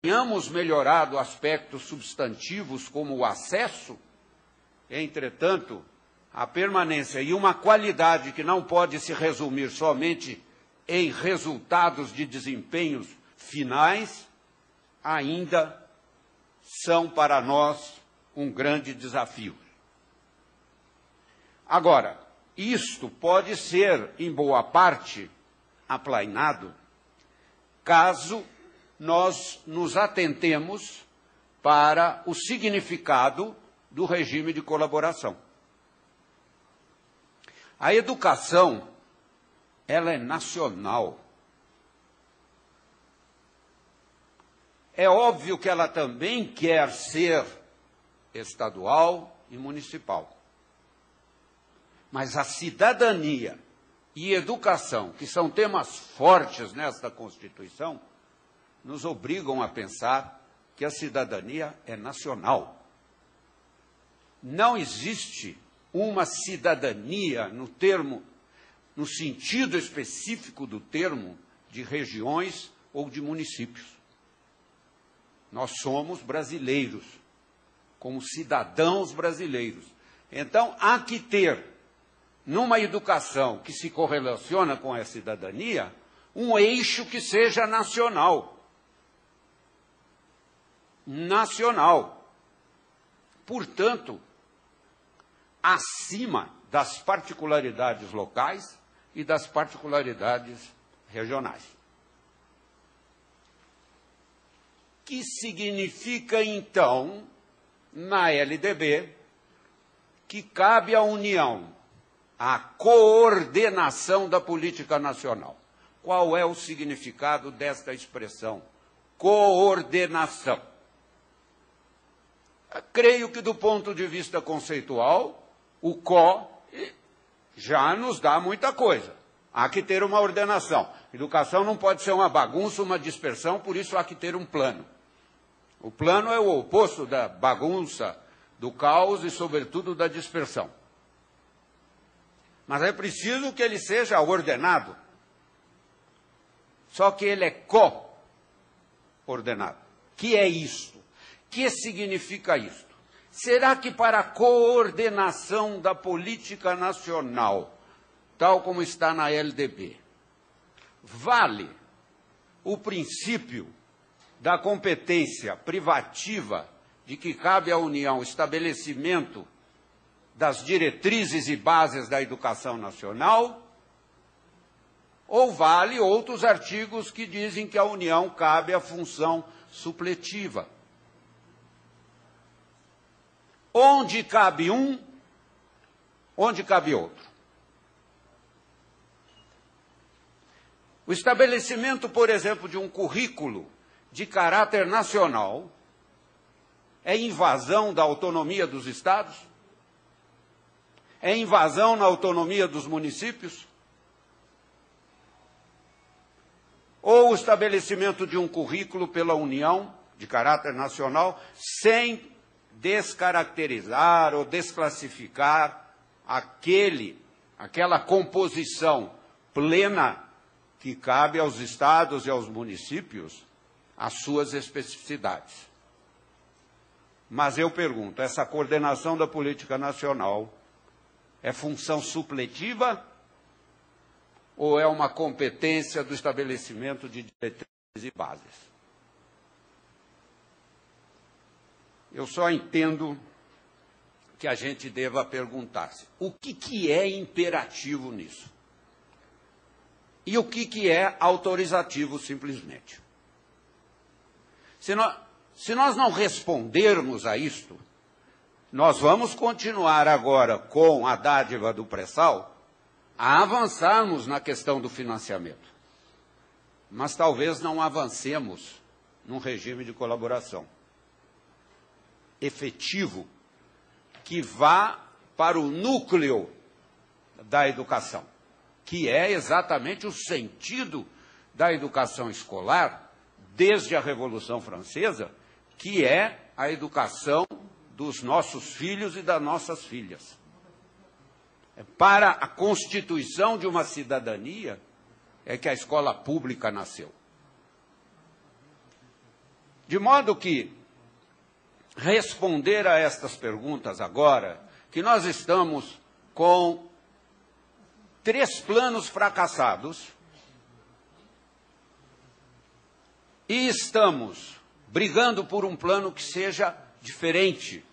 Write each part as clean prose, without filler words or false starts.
tenhamos melhorado aspectos substantivos como o acesso, entretanto, a permanência e uma qualidade que não pode se resumir somente em resultados de desempenhos finais, ainda são para nós um grande desafio. Agora, isto pode ser, em boa parte, aplainado, caso nós nos atentemos para o significado do regime de colaboração. A educação, ela é nacional. É óbvio que ela também quer ser estadual e municipal. Mas a cidadania e educação, que são temas fortes nesta Constituição, nos obrigam a pensar que a cidadania é nacional. Não existe uma cidadania no sentido específico do termo, de regiões ou de municípios. Nós somos brasileiros, como cidadãos brasileiros. Então, há que ter, numa educação que se correlaciona com a cidadania, um eixo que seja nacional. Nacional. Portanto, acima das particularidades locais e das particularidades regionais. Que significa, então, na LDB, que cabe à União a coordenação da política nacional. Qual é o significado desta expressão? Coordenação. Creio que, do ponto de vista conceitual, o CO já nos dá muita coisa. Há que ter uma ordenação. Educação não pode ser uma bagunça, uma dispersão, por isso há que ter um plano. O plano é o oposto da bagunça, do caos e, sobretudo, da dispersão. Mas é preciso que ele seja ordenado. Só que ele é co-ordenado. Que é isto? Que significa isto? Será que para a coordenação da política nacional, tal como está na LDB, vale o princípio da competência privativa de que cabe à União o estabelecimento das diretrizes e bases da educação nacional, ou vale outros artigos que dizem que à União cabe a função supletiva? Onde cabe um, onde cabe outro? O estabelecimento, por exemplo, de um currículo de caráter nacional é invasão da autonomia dos estados? É invasão na autonomia dos municípios? Ou o estabelecimento de um currículo pela União, de caráter nacional, sem descaracterizar ou desclassificar aquela composição plena que cabe aos estados e aos municípios, as suas especificidades. Mas eu pergunto, essa coordenação da política nacional é função supletiva ou é uma competência do estabelecimento de diretrizes e bases? Eu só entendo que a gente deva perguntar-se o que é imperativo nisso? E o que é autorizativo simplesmente? Se nós não respondermos a isto, nós vamos continuar agora com a dádiva do pré-sal a avançarmos na questão do financiamento. Mas talvez não avancemos num regime de colaboração efetivo que vá para o núcleo da educação, que é exatamente o sentido da educação escolar desde a Revolução Francesa, que é a educação dos nossos filhos e das nossas filhas. É para a constituição de uma cidadania é que a escola pública nasceu. De modo que responder a estas perguntas agora, que nós estamos com 3 planos fracassados e estamos brigando por um plano que seja diferente,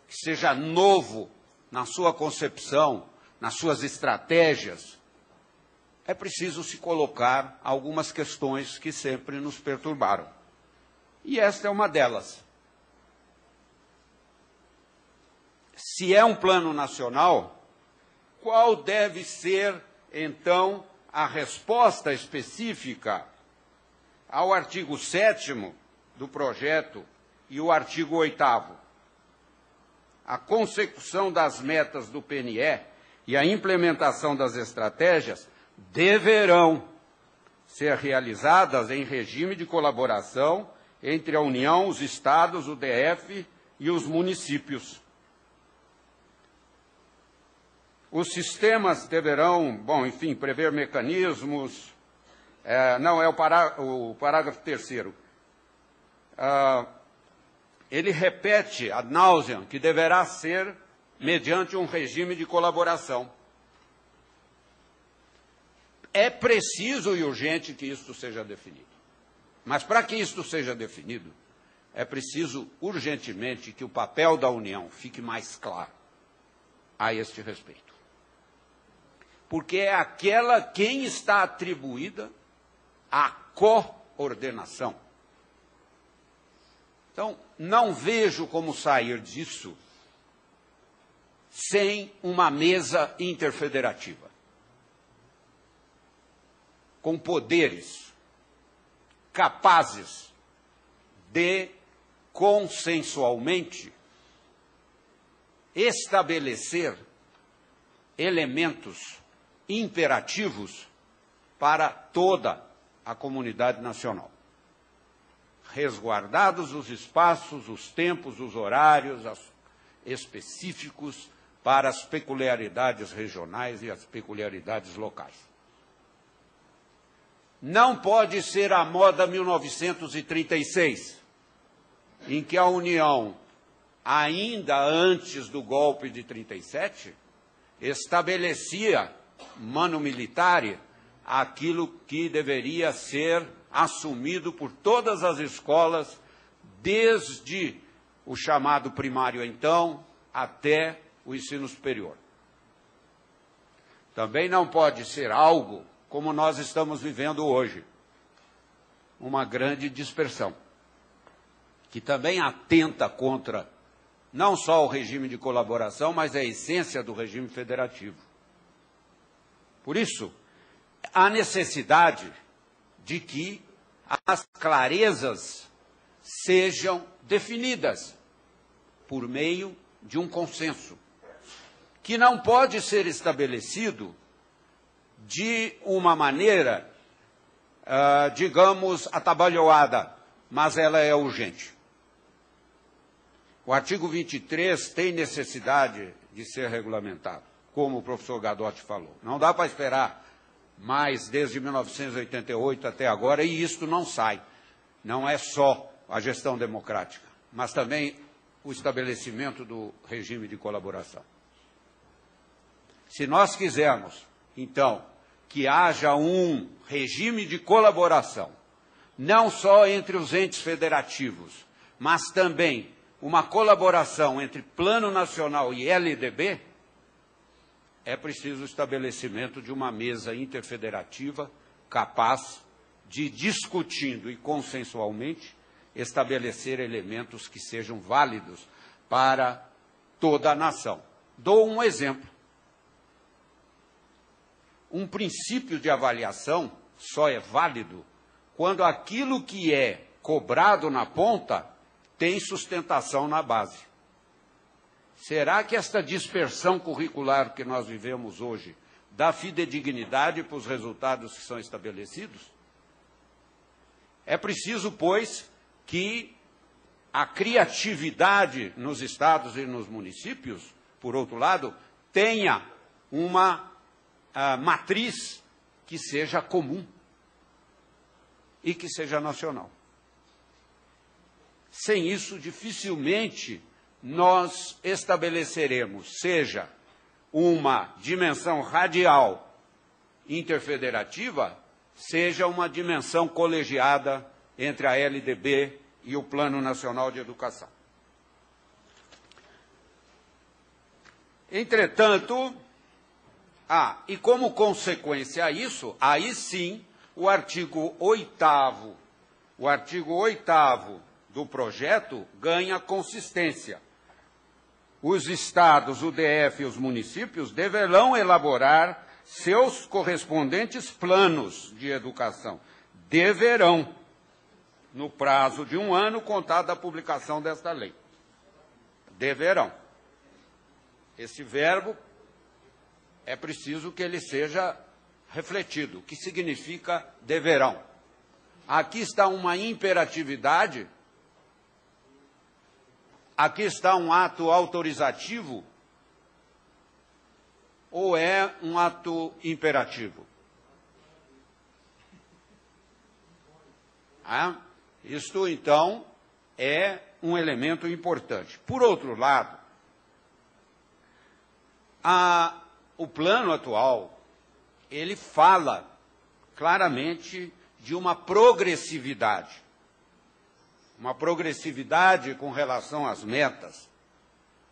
que seja novo na sua concepção, nas suas estratégias, é preciso se colocar algumas questões que sempre nos perturbaram. E esta é uma delas. Se é um plano nacional, qual deve ser, então, a resposta específica ao artigo 7º do projeto e o artigo 8º? A consecução das metas do PNE e a implementação das estratégias deverão ser realizadas em regime de colaboração entre a União, os Estados, o DF e os municípios. Os sistemas deverão, prever mecanismos. Não, é o parágrafo 3º. Ele repete ad nauseam que deverá ser mediante um regime de colaboração. É preciso e urgente que isto seja definido. Mas para que isto seja definido, é preciso urgentemente que o papel da União fique mais claro a este respeito. Porque é aquela quem está atribuída à coordenação. Então, não vejo como sair disso sem uma mesa interfederativa, com poderes capazes de, consensualmente, estabelecer elementos imperativos para toda a comunidade nacional. Resguardados os espaços, os tempos, os horários específicos para as peculiaridades regionais e as peculiaridades locais. Não pode ser a moda 1936, em que a União, ainda antes do golpe de 37, estabelecia, manu militare, aquilo que deveria ser assumido por todas as escolas, desde o chamado primário, então, até o ensino superior. Também não pode ser algo como nós estamos vivendo hoje, uma grande dispersão, que também atenta contra não só o regime de colaboração, mas a essência do regime federativo. Por isso, há necessidade de que as clarezas sejam definidas por meio de um consenso, que não pode ser estabelecido de uma maneira, digamos, atabalhoada, mas ela é urgente. O artigo 23 tem necessidade de ser regulamentado, como o professor Gadotti falou. Não dá para esperar mais desde 1988 até agora, e isto não sai. Não é só a gestão democrática, mas também o estabelecimento do regime de colaboração. Se nós quisermos, então, que haja um regime de colaboração, não só entre os entes federativos, mas também uma colaboração entre Plano Nacional e LDB, é preciso o estabelecimento de uma mesa interfederativa capaz de, discutindo e consensualmente, estabelecer elementos que sejam válidos para toda a nação. Dou um exemplo. Um princípio de avaliação só é válido quando aquilo que é cobrado na ponta tem sustentação na base. Será que esta dispersão curricular que nós vivemos hoje dá fidedignidade para os resultados que são estabelecidos? É preciso, pois, que a criatividade nos estados e nos municípios, por outro lado, tenha uma matriz que seja comum e que seja nacional. Sem isso, dificilmente nós estabeleceremos, seja uma dimensão radial interfederativa, seja uma dimensão colegiada entre a LDB e o Plano Nacional de Educação. Entretanto, e como consequência a isso, aí sim, o artigo 8º do projeto ganha consistência. Os estados, o DF e os municípios deverão elaborar seus correspondentes planos de educação. Deverão, no prazo de 1 ano, contado da publicação desta lei. Deverão. Esse verbo é preciso que ele seja refletido. O que significa deverão? Aqui está uma imperatividade, aqui está um ato autorizativo, ou é um ato imperativo? Isto, então, é um elemento importante. Por outro lado, o plano atual, ele fala claramente de uma progressividade com relação às metas,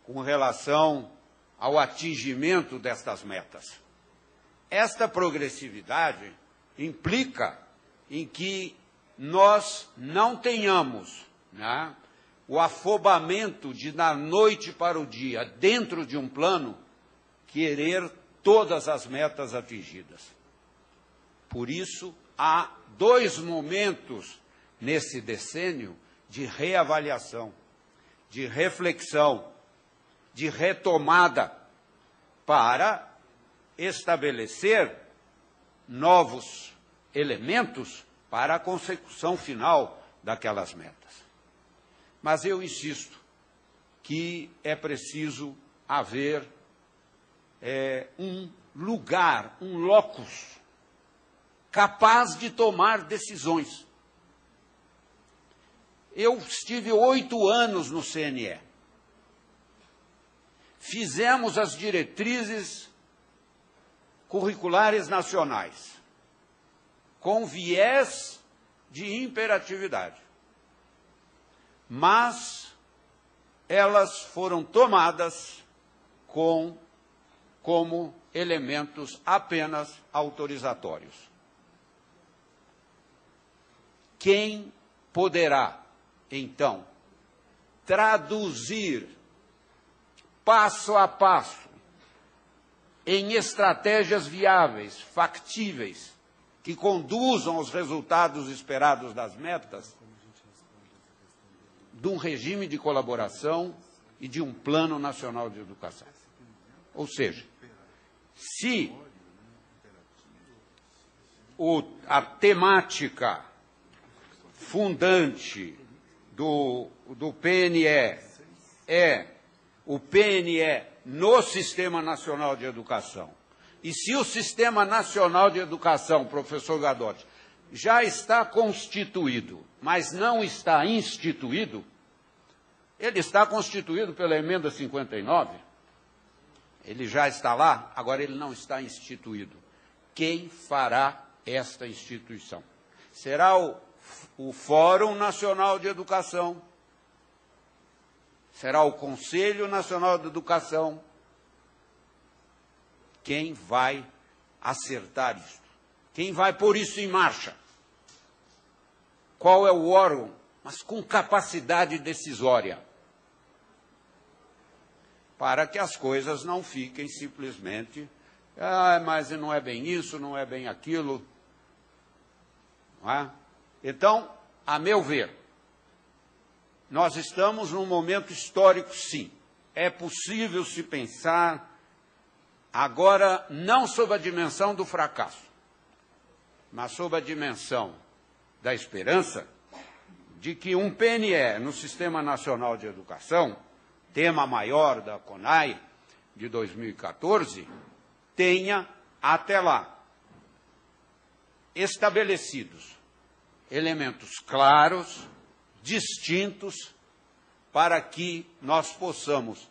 com relação ao atingimento destas metas. Esta progressividade implica em que nós não tenhamos o afobamento de, da noite para o dia, dentro de um plano, querer todas as metas atingidas. Por isso, há 2 momentos nesse decênio de reavaliação, de reflexão, de retomada, para estabelecer novos elementos para a consecução final daquelas metas. Mas eu insisto que é preciso haver um lugar, um locus, capaz de tomar decisões. Eu estive 8 anos no CNE. Fizemos as diretrizes curriculares nacionais, com viés de imperatividade. Mas elas foram tomadas como elementos apenas autorizatórios. Quem poderá, então, traduzir passo a passo em estratégias viáveis, factíveis, que conduzam aos resultados esperados das metas, de um regime de colaboração e de um plano nacional de educação? Ou seja, se a temática fundante do PNE é o PNE no Sistema Nacional de Educação, e se o Sistema Nacional de Educação, professor Gadotti, já está constituído, mas não está instituído, ele está constituído pela emenda 59, ele já está lá, agora ele não está instituído. Quem fará esta instituição? Será o Fórum Nacional de Educação? Será o Conselho Nacional de Educação? Quem vai acertar isso? Quem vai pôr isso em marcha? Qual é o órgão? Mas com capacidade decisória, para que as coisas não fiquem simplesmente, mas não é bem isso, não é bem aquilo. Não é? Então, a meu ver, nós estamos num momento histórico, sim. É possível se pensar, agora, não sob a dimensão do fracasso, mas sob a dimensão da esperança de que um PNE no Sistema Nacional de Educação, tema maior da CONAI de 2014, tenha, até lá, estabelecidos elementos claros, distintos, para que nós possamos